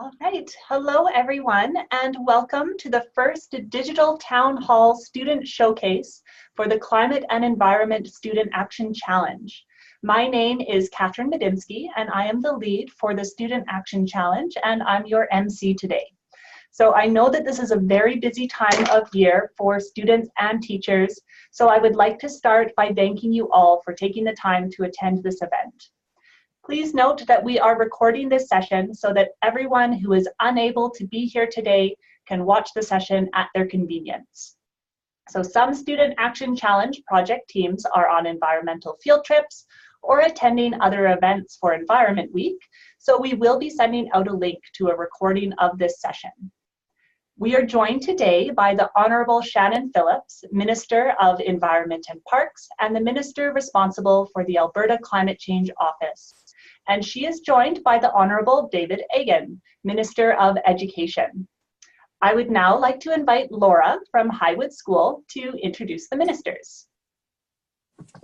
All right, hello everyone, and welcome to the first Digital Town Hall Student Showcase for the Climate and Environment Student Action Challenge. My name is Catherine Medimski, and I am the lead for the Student Action Challenge, and I'm your MC today. So I know that this is a very busy time of year for students and teachers, so I would like to start by thanking you all for taking the time to attend this event. Please note that we are recording this session so that everyone who is unable to be here today can watch the session at their convenience. So some Student Action Challenge project teams are on environmental field trips or attending other events for Environment Week, so we will be sending out a link to a recording of this session. We are joined today by the Honourable Shannon Phillips, Minister of Environment and Parks, and the Minister responsible for the Alberta Climate Change Office. And she is joined by the Honourable David Eggen, Minister of Education. I would now like to invite Laura from Highwood School to introduce the ministers.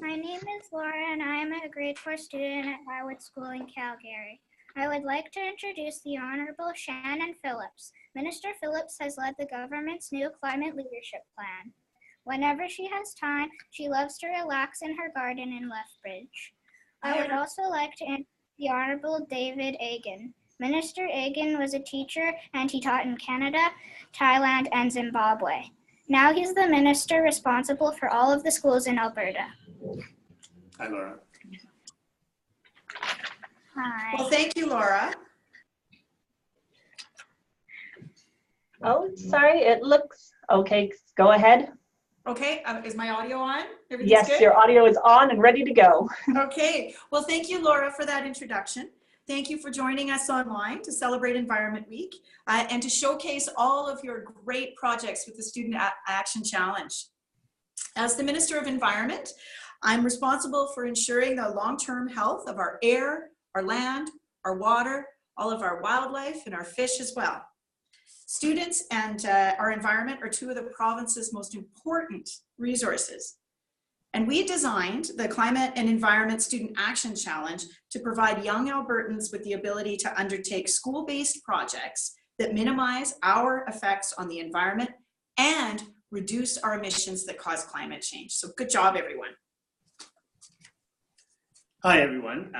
My name is Laura and I am a grade 4 student at Highwood School in Calgary. I would like to introduce the Honourable Shannon Phillips. Minister Phillips has led the government's new climate leadership plan. Whenever she has time, she loves to relax in her garden in Lethbridge. I would also like to introduce the Honourable David Eggen. Minister Eggen was a teacher and he taught in Canada, Thailand, and Zimbabwe. Now he's the minister responsible for all of the schools in Alberta. Hi, Laura. Hi. Well, thank you, Laura. Oh, sorry, it looks okay. Go ahead. Okay, is my audio on? Yes, good? Your audio is on and ready to go. Okay, well, thank you, Laura, for that introduction. Thank you for joining us online to celebrate Environment Week and to showcase all of your great projects with the Student Action Challenge. As the Minister of Environment, I'm responsible for ensuring the long-term health of our air, our land, our water, all of our wildlife, and our fish as well. Students and our environment are two of the province's most important resources. And we designed the Climate and Environment Student Action Challenge to provide young Albertans with the ability to undertake school-based projects that minimize our effects on the environment and reduce our emissions that cause climate change. So good job, everyone. Hi, everyone.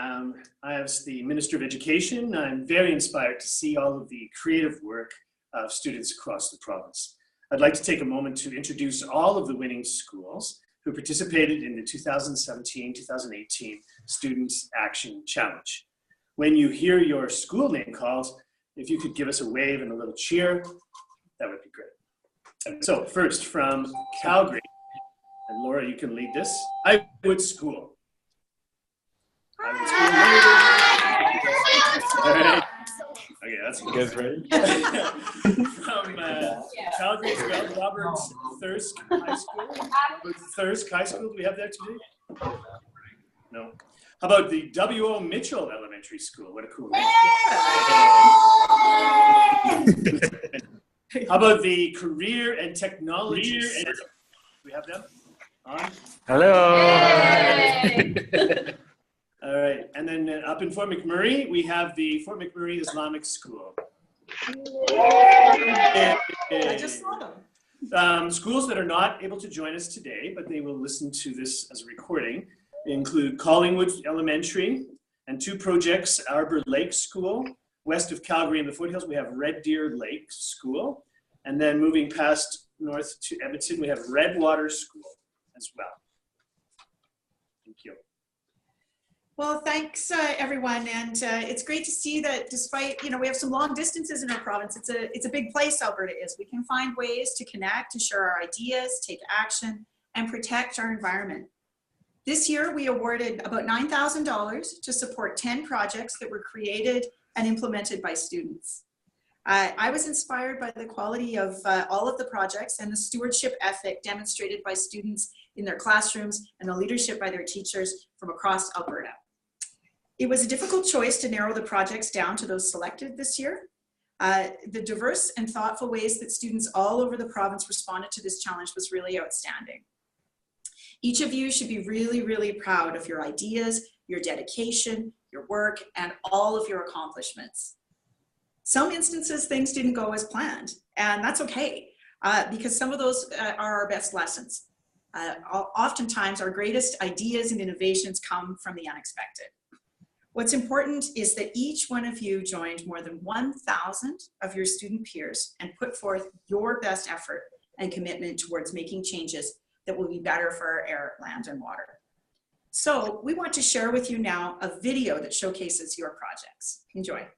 As the Minister of Education, I'm very inspired to see all of the creative work of students across the province. I'd like to take a moment to introduce all of the winning schools who participated in the 2017-2018 Students Action Challenge. When you hear your school name called, if you could give us a wave and a little cheer, that would be great. So first from Calgary, and Laura, you can lead this, Highwood School. Highwood School. All right. Okay, that's good. You guys ready? From Calgary as well, Robert Thirsk High School. Robert Thirsk High School, do we have that today? No. How about the W.O. Mitchell Elementary School? What a cool name. How about the Career and Technology Center? Do we have them on? Hello. All right, and then up in Fort McMurray, we have the Fort McMurray Islamic School. I just saw them. Schools that are not able to join us today, but they will listen to this as a recording, include Collingwood Elementary and two projects, Arbor Lake School. West of Calgary in the foothills, we have Red Deer Lake School. And then moving past north to Edmonton, we have Redwater School as well. Thank you. Well, thanks everyone, and it's great to see that despite, we have some long distances in our province, it's a big place Alberta is. We can find ways to connect, to share our ideas, take action, and protect our environment. This year, we awarded about $9,000 to support 10 projects that were created and implemented by students. I was inspired by the quality of all of the projects and the stewardship ethic demonstrated by students in their classrooms and the leadership by their teachers from across Alberta. It was a difficult choice to narrow the projects down to those selected this year. The diverse and thoughtful ways that students all over the province responded to this challenge was really outstanding. Each of you should be really, really proud of your ideas, your dedication, your work, and all of your accomplishments. Some instances, things didn't go as planned, and that's okay, because some of those are our best lessons. Oftentimes, our greatest ideas and innovations come from the unexpected. What's important is that each one of you joined more than 1,000 of your student peers and put forth your best effort and commitment towards making changes that will be better for our air, land, and water. So we want to share with you now a video that showcases your projects. Enjoy.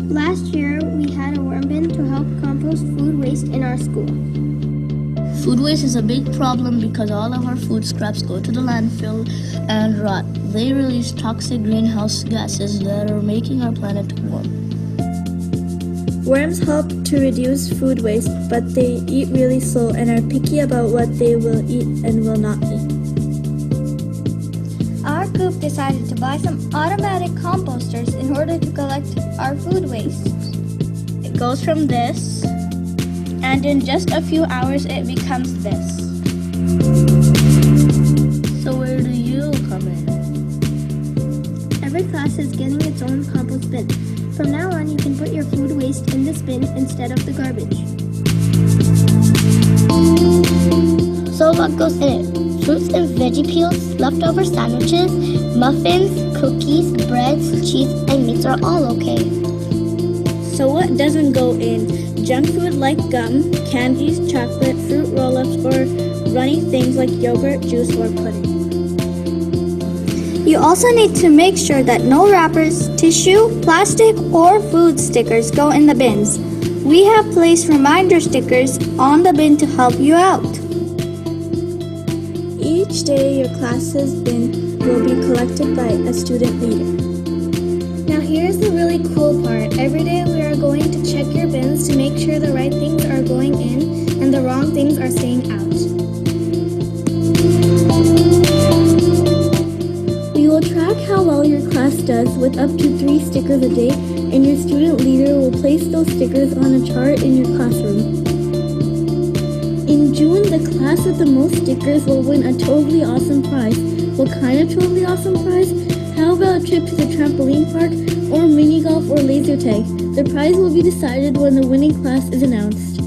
Last year, we had a worm bin to help compost food waste in our school. Food waste is a big problem because all of our food scraps go to the landfill and rot. They release toxic greenhouse gases that are making our planet warm. Worms help to reduce food waste, but they eat really slow and are picky about what they will eat and will not eat. Our group decided to buy some automatic composters in order to collect our food waste. It goes from this, and in just a few hours it becomes this. So where do you come in? Every class is getting its own compost bin. From now on, you can put your food waste in this bin instead of the garbage. So what goes in it? Fruits and veggie peels, leftover sandwiches, muffins, cookies, breads, cheese, and meats are all okay. So what doesn't go in? Junk food like gum, candies, chocolate, fruit roll-ups, or runny things like yogurt, juice, or pudding. You also need to make sure that no wrappers, tissue, plastic, or food stickers go in the bins. We have placed reminder stickers on the bin to help you out. Each day, your class's bin will be collected by a student leader. Now here's the really cool part. Every day we are going to check your bins to make sure the right things are going in and the wrong things are staying out. We will track how well your class does with up to 3 stickers a day, and your student leader will place those stickers on a chart in your classroom. In June, the class with the most stickers will win a totally awesome prize. What kind of totally awesome prize? How about a trip to the trampoline park, or mini golf, or laser tag? The prize will be decided when the winning class is announced.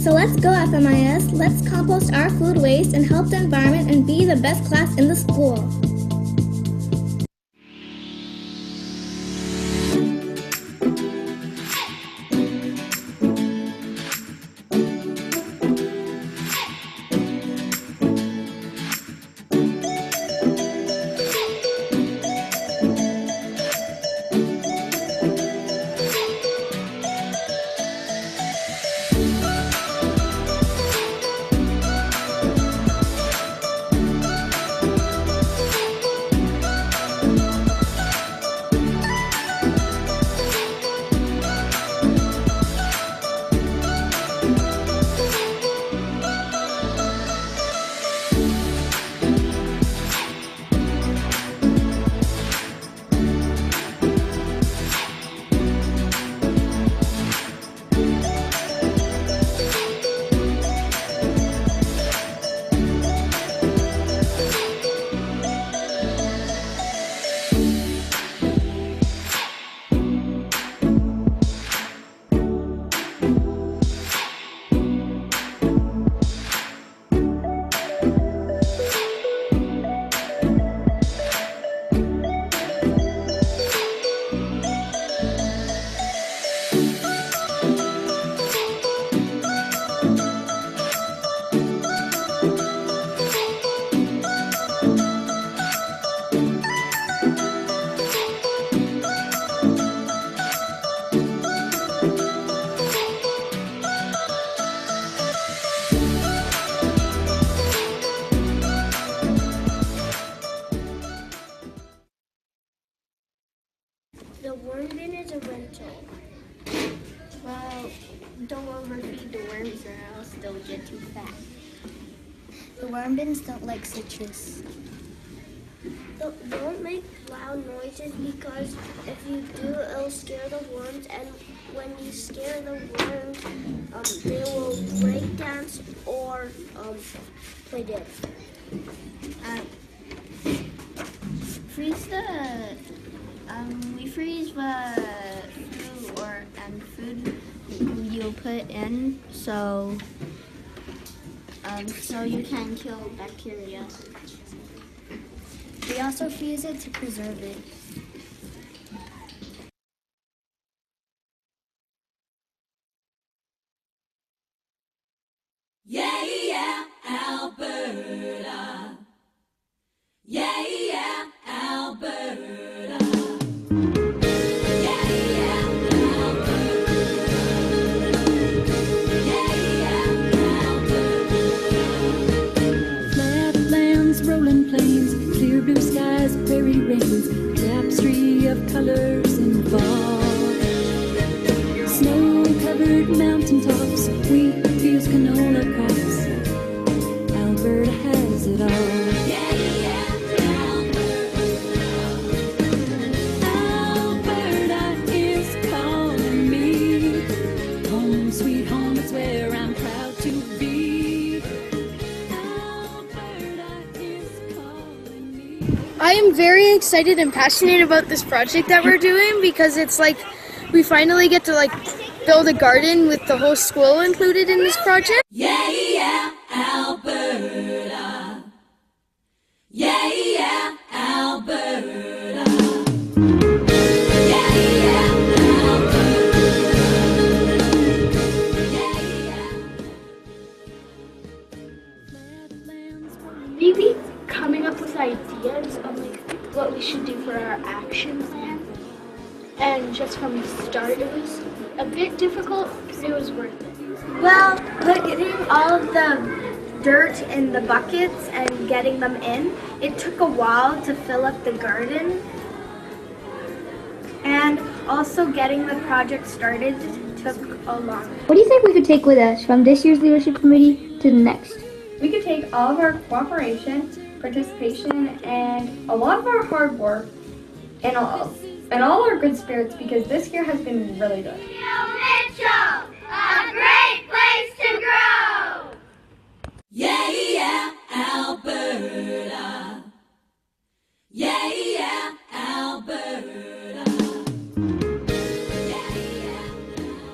So let's go, FMIS. Let's compost our food waste and help the environment and be the best class in the school. potential. Well, don't overfeed the worms or else they'll get too fat. The worm bins don't like citrus. Don't make loud noises because if you do, it'll scare the worms, and when you scare the worms, they will break dance or play dead. We freeze the food you put in, so you can kill bacteria. We also freeze it to preserve it. Yeah, yeah, Alberta. Yeah, yeah, Alberta. Yeah, yeah, Alberta. Yeah, yeah, Alberta. Flatlands, rolling plains, clear blue skies, prairie rains, tapestry of colors in fall. Snow-covered mountaintops, wheat fields, canola crops. Alberta has it all. Yeah, yeah, Alberta is calling me. Home, sweet home, it's where I'm proud to be. Alberta is calling me. I am very excited and passionate about this project that we're doing because it's like we finally get to build a garden with the whole school included in this project. yeah, yeah, Alberta. Yeah, yeah, Alberta. Yeah, yeah, Alberta. Yeah, yeah. Maybe coming up with ideas of what we should do for our action plan. And just from the start, it was a bit difficult, but it was worth it. Well, putting all of the dirt in the buckets and getting them in, it took a while to fill up the garden. And also getting the project started took a long time. What do you think we could take with us from this year's leadership committee to the next? We could take all of our cooperation, participation, and a lot of our hard work and all our good spirits, because this year has been really good. Mitchell, a great place to grow. Yeah, yeah, Alberta. Yeah, yeah, Alberta. Yeah, yeah, Alberta.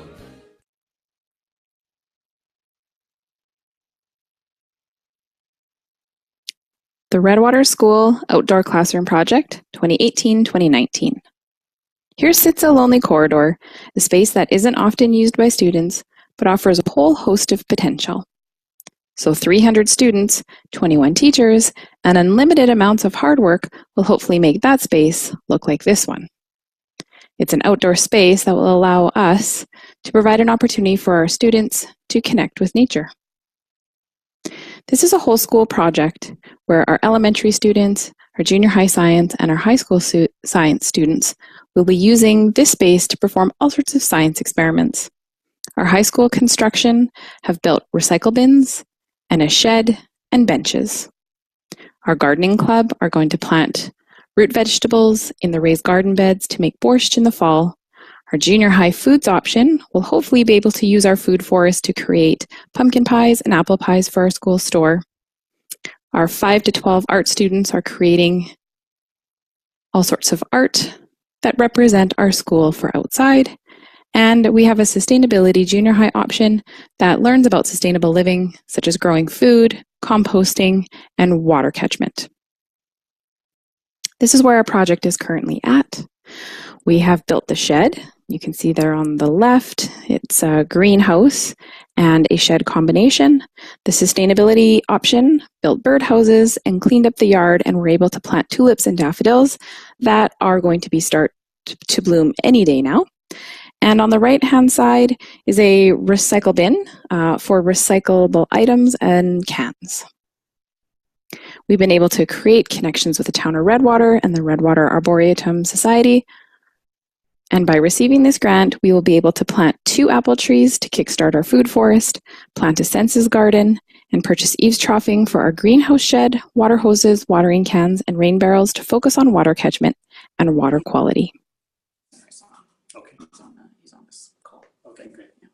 The Redwater School Outdoor Classroom Project 2018-2019. Here sits a lonely corridor, a space that isn't often used by students, but offers a whole host of potential. So 300 students, 21 teachers, and unlimited amounts of hard work will hopefully make that space look like this one. It's an outdoor space that will allow us to provide an opportunity for our students to connect with nature. This is a whole school project where our elementary students, our junior high science, and our high school science students will be using this space to perform all sorts of science experiments. Our high school construction have built recycle bins and a shed and benches. Our gardening club are going to plant root vegetables in the raised garden beds to make borscht in the fall. Our junior high foods option will hopefully be able to use our food forest to create pumpkin pies and apple pies for our school store. Our 5 to 12 art students are creating all sorts of art that represent our school for outside. And we have a sustainability junior high option that learns about sustainable living, such as growing food, composting, and water catchment. This is where our project is currently at. We have built the shed. You can see there on the left, it's a greenhouse and a shed combination. The sustainability option built birdhouses and cleaned up the yard, and we're able to plant tulips and daffodils that are going to start to bloom any day now. And on the right-hand side is a recycle bin for recyclable items and cans. We've been able to create connections with the town of Redwater and the Redwater Arboretum Society And by receiving this grant, we will be able to plant 2 apple trees to kickstart our food forest, plant a census garden, and purchase eaves troughing for our greenhouse shed, water hoses, watering cans, and rain barrels to focus on water catchment and water quality. Okay, he's on this call. Okay, great. Yeah.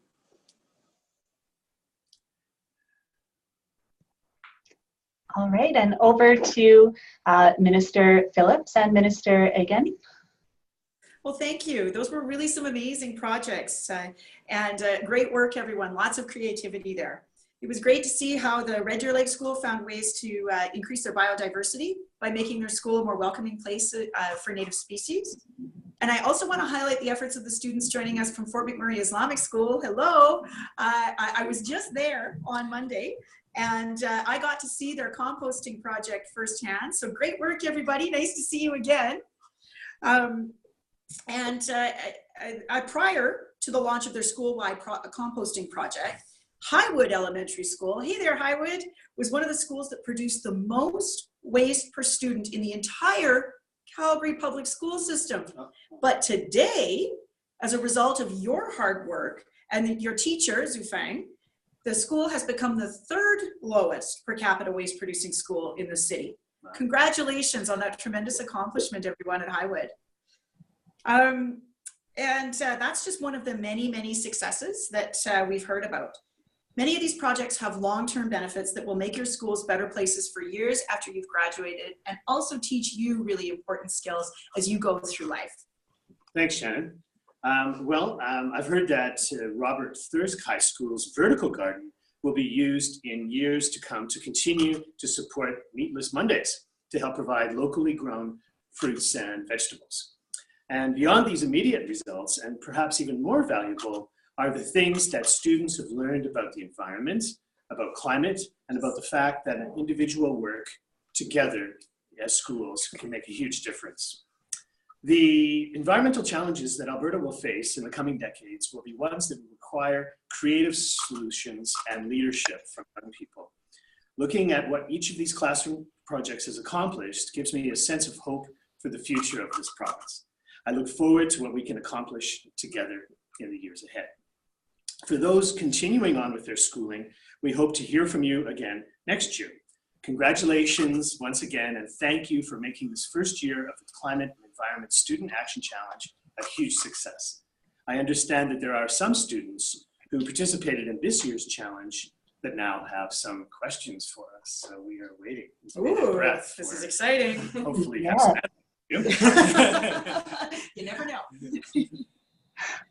All right, and over to Minister Phillips and Minister Eggen. Well, thank you. Those were really some amazing projects and great work, everyone. Lots of creativity there. It was great to see how the Red Deer Lake School found ways to increase their biodiversity by making their school a more welcoming place for Native species. And I also want to highlight the efforts of the students joining us from Fort McMurray Islamic School. Hello. I was just there on Monday, and I got to see their composting project firsthand. So great work, everybody. Nice to see you again. Prior to the launch of their school-wide composting project, Highwood Elementary School, hey there Highwood, was one of the schools that produced the most waste per student in the entire Calgary public school system. But today, as a result of your hard work and your teacher, Zufang, the school has become the 3rd lowest per capita waste producing school in the city. Congratulations on that tremendous accomplishment, everyone at Highwood. That's just one of the many, many successes that we've heard about. Many of these projects have long-term benefits that will make your schools better places for years after you've graduated and also teach you really important skills as you go through life. Thanks, Shannon. I've heard that Robert Thirsk High School's vertical garden will be used in years to come to continue to support Meatless Mondays to help provide locally grown fruits and vegetables. And beyond these immediate results, and perhaps even more valuable, are the things that students have learned about the environment, about climate, and about the fact that an individual work together as schools can make a huge difference. The environmental challenges that Alberta will face in the coming decades will be ones that will require creative solutions and leadership from young people. Looking at what each of these classroom projects has accomplished gives me a sense of hope for the future of this province. I look forward to what we can accomplish together in the years ahead. For those continuing on with their schooling, we hope to hear from you again next year. Congratulations once again, and thank you for making this first year of the Climate and Environment Student Action Challenge a huge success. I understand that there are some students who participated in this year's challenge that now have some questions for us. So we are waiting. Ooh, this is exciting. Hopefully have some answers. You never know.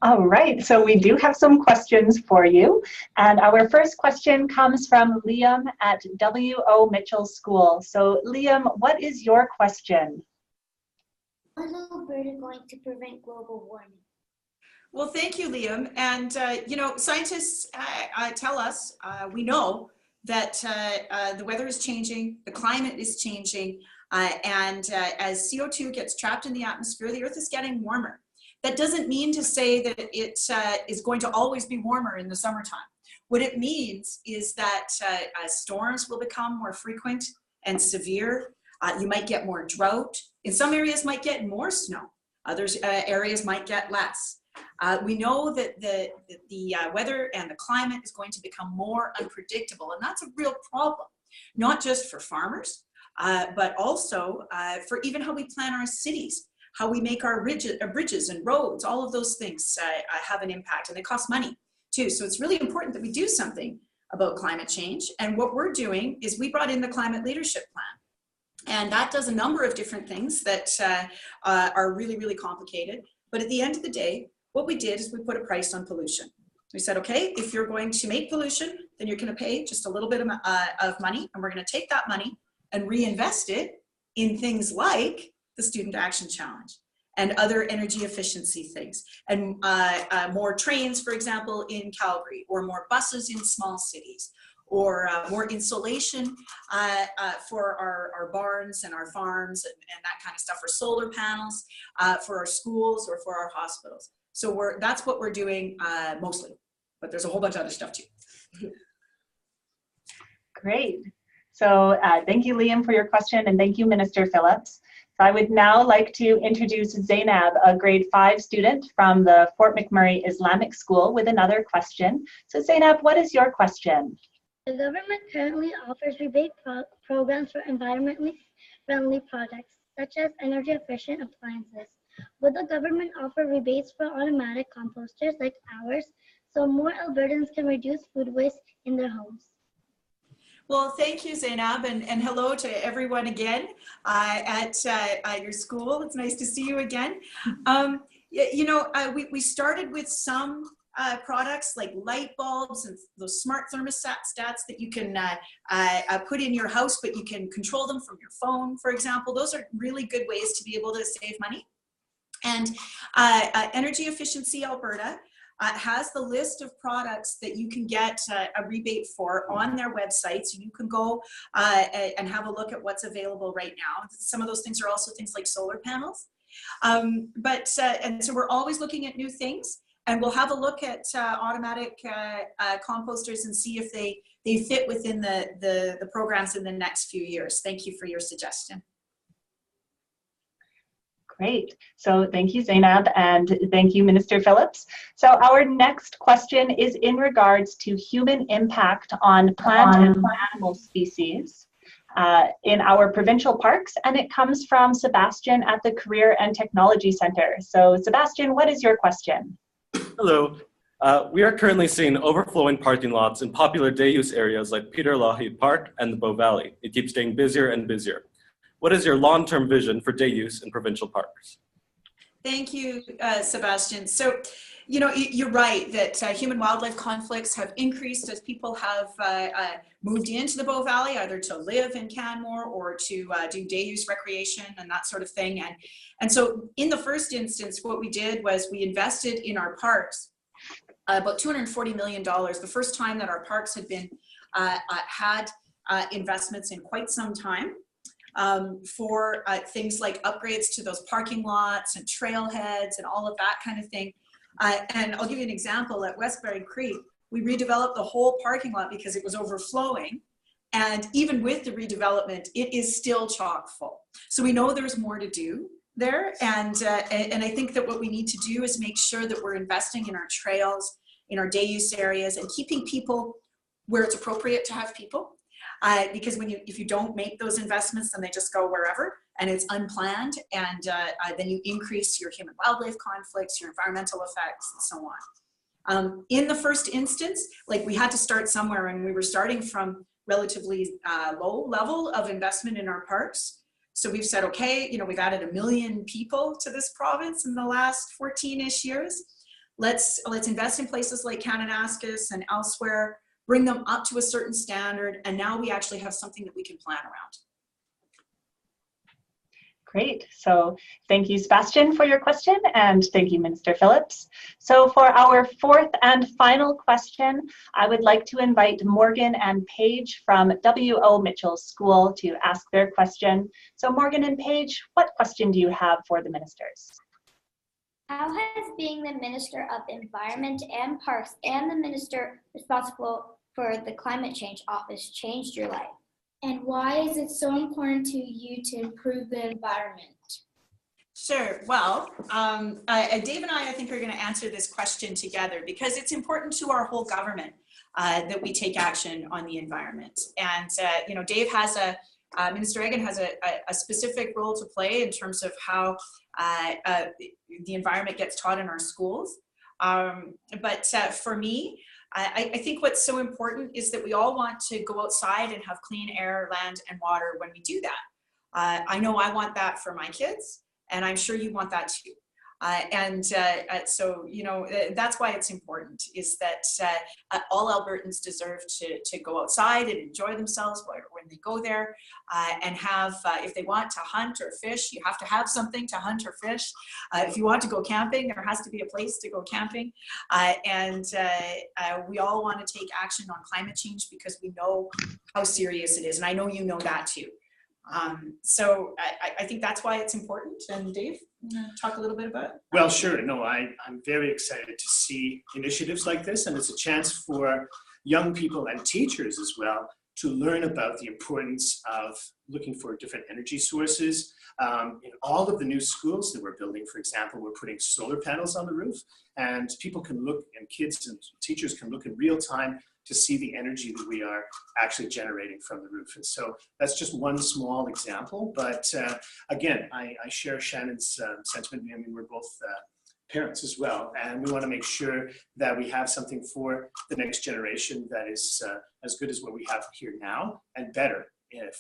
All right, so we do have some questions for you. And our first question comes from Liam at W.O. Mitchell School. So Liam, what is your question? How is Alberta going to prevent global warming? Well, thank you, Liam. And, scientists tell us, we know that the weather is changing, the climate is changing, and as CO2 gets trapped in the atmosphere, the Earth is getting warmer. That doesn't mean to say that it is going to always be warmer in the summertime. What it means is that storms will become more frequent and severe. You might get more drought. In some areas might get more snow. Other areas might get less. We know that the weather and the climate is going to become more unpredictable, and that's a real problem, not just for farmers, but also for even how we plan our cities. How we make our bridges and roads, all of those things have an impact, and they cost money too. So it's really important that we do something about climate change. And what we're doing is we brought in the Climate Leadership Plan. And that does a number of different things that are really, really complicated. But at the end of the day, what we did is we put a price on pollution. We said, okay, if you're going to make pollution, then you're going to pay just a little bit of money, and we're going to take that money and reinvest it in things like the Student Action Challenge and other energy efficiency things, and more trains, for example, in Calgary, or more buses in small cities, or more insulation for our barns and our farms and that kind of stuff, for solar panels, for our schools or for our hospitals. So that's what we're doing mostly, but there's a whole bunch of other stuff too. Great. So thank you, Liam, for your question, and thank you, Minister Phillips. So I would now like to introduce Zainab, a grade 5 student from the Fort McMurray Islamic School, with another question. So Zainab, what is your question? The government currently offers rebate programs for environmentally friendly products, such as energy-efficient appliances. Would the government offer rebates for automatic composters like ours, so more Albertans can reduce food waste in their homes? Well, thank you, Zainab, and hello to everyone again at your school. It's nice to see you again. We started with some products like light bulbs and those smart thermostats that you can put in your house, but you can control them from your phone, for example. Those are really good ways to be able to save money. And Energy Efficiency Alberta has the list of products that you can get a rebate for on their website. So you can go and have a look at what's available right now. Some of those things are also things like solar panels. And so we're always looking at new things, and we'll have a look at automatic composters and see if they fit within the programs in the next few years. Thank you for your suggestion. Great. So thank you, Zainab, and thank you, Minister Phillips. So our next question is in regards to human impact on plant and animal species in our provincial parks, and it comes from Sebastian at the Career and Technology Centre. So Sebastian, what is your question? Hello. We are currently seeing overflowing parking lots in popular day use areas like Peter Lougheed Park and the Bow Valley. It keeps getting busier and busier. What is your long-term vision for day use in provincial parks? Thank you, Sebastian. So, you're right that human-wildlife conflicts have increased as people have moved into the Bow Valley, either to live in Canmore or to do day use recreation and that sort of thing. And so in the first instance, what we did was we invested in our parks about $240 million, the first time that our parks had been had investments in quite some time. For things like upgrades to those parking lots and trailheads and all of that kind of thing. And I'll give you an example. At Westbury Creek, we redeveloped the whole parking lot because it was overflowing. And even with the redevelopment, it is still chock full. So we know there's more to do there. And I think that what we need to do is make sure that we're investing in our trails, in our day use areas, and keeping people where it's appropriate to have people. Because if you don't make those investments, then they just go wherever, and it's unplanned, and then you increase your human-wildlife conflicts, your environmental effects, and so on. In the first instance, we had to start somewhere, and we were starting from relatively low level of investment in our parks. So we've said, okay, we've added 1 million people to this province in the last 14-ish years. Let's invest in places like Kananaskis and elsewhere, bring them up to a certain standard, and now we actually have something that we can plan around. Great. So thank you, Sebastian, for your question, and thank you, Minister Phillips. So for our fourth and final question, I would like to invite Morgan and Paige from W.O. Mitchell School to ask their question. So Morgan and Paige, what question do you have for the ministers? How has being the Minister of Environment and Parks and the Minister responsible for the Climate Change Office changed your life? And why is it so important to you to improve the environment? Sure. Well, Dave and I think, are going to answer this question together because it's important to our whole government that we take action on the environment. And, Dave has Minister Eggen has a specific role to play in terms of how the environment gets taught in our schools. But for me, I think what's so important is that we all want to go outside and have clean air, land, and water when we do that. I know I want that for my kids, and I'm sure you want that too. So, that's why it's important, is that all Albertans deserve to go outside and enjoy themselves when they go there, and have, if they want to hunt or fish, you have to have something to hunt or fish. If you want to go camping, there has to be a place to go camping. We all want to take action on climate change because we know how serious it is, and I know you know that too. So I think that's why it's important. And Dave, you want to talk a little bit about it? Well, sure. No, I'm very excited to see initiatives like this, and it's a chance for young people and teachers as well to learn about the importance of looking for different energy sources. In all of the new schools that we're building, for example, we're putting solar panels on the roof, and people can look, and kids and teachers can look in real time to see the energy that we are actually generating from the roof. And so that's just one small example, but again, I share Shannon's sentiment. I mean, we're both parents as well, and we want to make sure that we have something for the next generation that is as good as what we have here now and better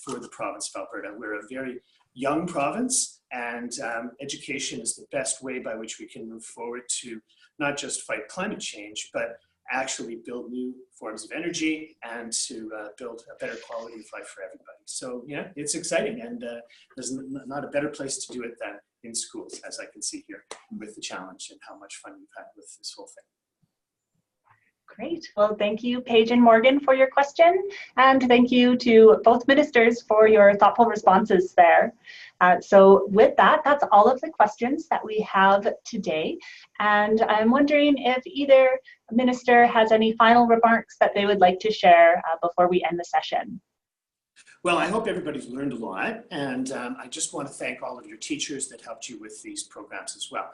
for the province of Alberta. We're a very young province, and education is the best way by which we can move forward to not just fight climate change, but actually build new forms of energy and to build a better quality of life for everybody. So yeah, it's exciting, and there's not a better place to do it than in schools, as I can see here with the challenge and how much fun we've had with this whole thing. Great. Well, thank you, Paige and Morgan, for your question. And thank you to both ministers for your thoughtful responses there. So with that, that's all of the questions that we have today. And I'm wondering if either minister has any final remarks that they would like to share before we end the session. Well, I hope everybody's learned a lot, and I just want to thank all of your teachers that helped you with these programs as well.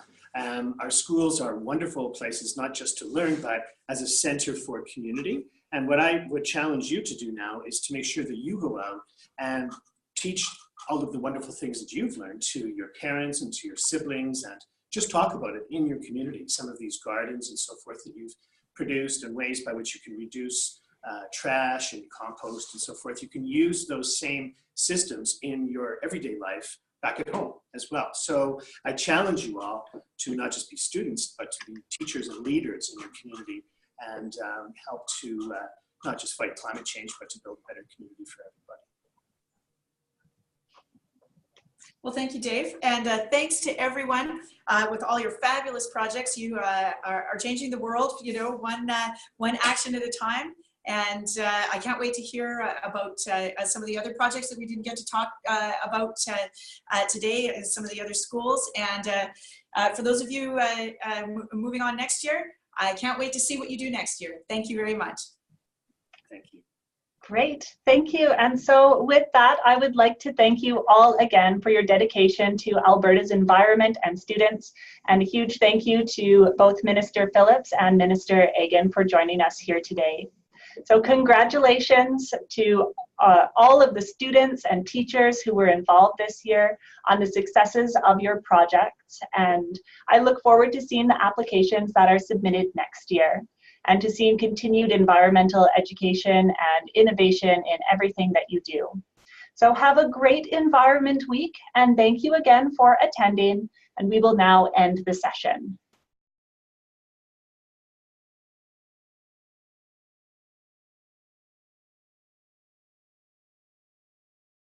Our schools are wonderful places, not just to learn, but as a center for community. And what I would challenge you to do now is to make sure that you go out and teach all of the wonderful things that you've learned to your parents and to your siblings, and just talk about it in your community. Some of these gardens and so forth that you've produced, and ways by which you can reduce trash and compost and so forth. You can use those same systems in your everyday life back at home as well. So I challenge you all to not just be students, but to be teachers and leaders in your community, and help to not just fight climate change, but to build a better community for everybody. Well, thank you, Dave. And thanks to everyone with all your fabulous projects. You are changing the world, you know, one action at a time. And I can't wait to hear about some of the other projects that we didn't get to talk about today in some of the other schools. And for those of you moving on next year, I can't wait to see what you do next year. Thank you very much. Thank you. Great, thank you. And so with that, I would like to thank you all again for your dedication to Alberta's environment and students. And a huge thank you to both Minister Phillips and Minister Eggen for joining us here today. So congratulations to all of the students and teachers who were involved this year on the successes of your projects. And I look forward to seeing the applications that are submitted next year, and to seeing continued environmental education and innovation in everything that you do. So have a great Environment Week, and thank you again for attending, and we will now end the session.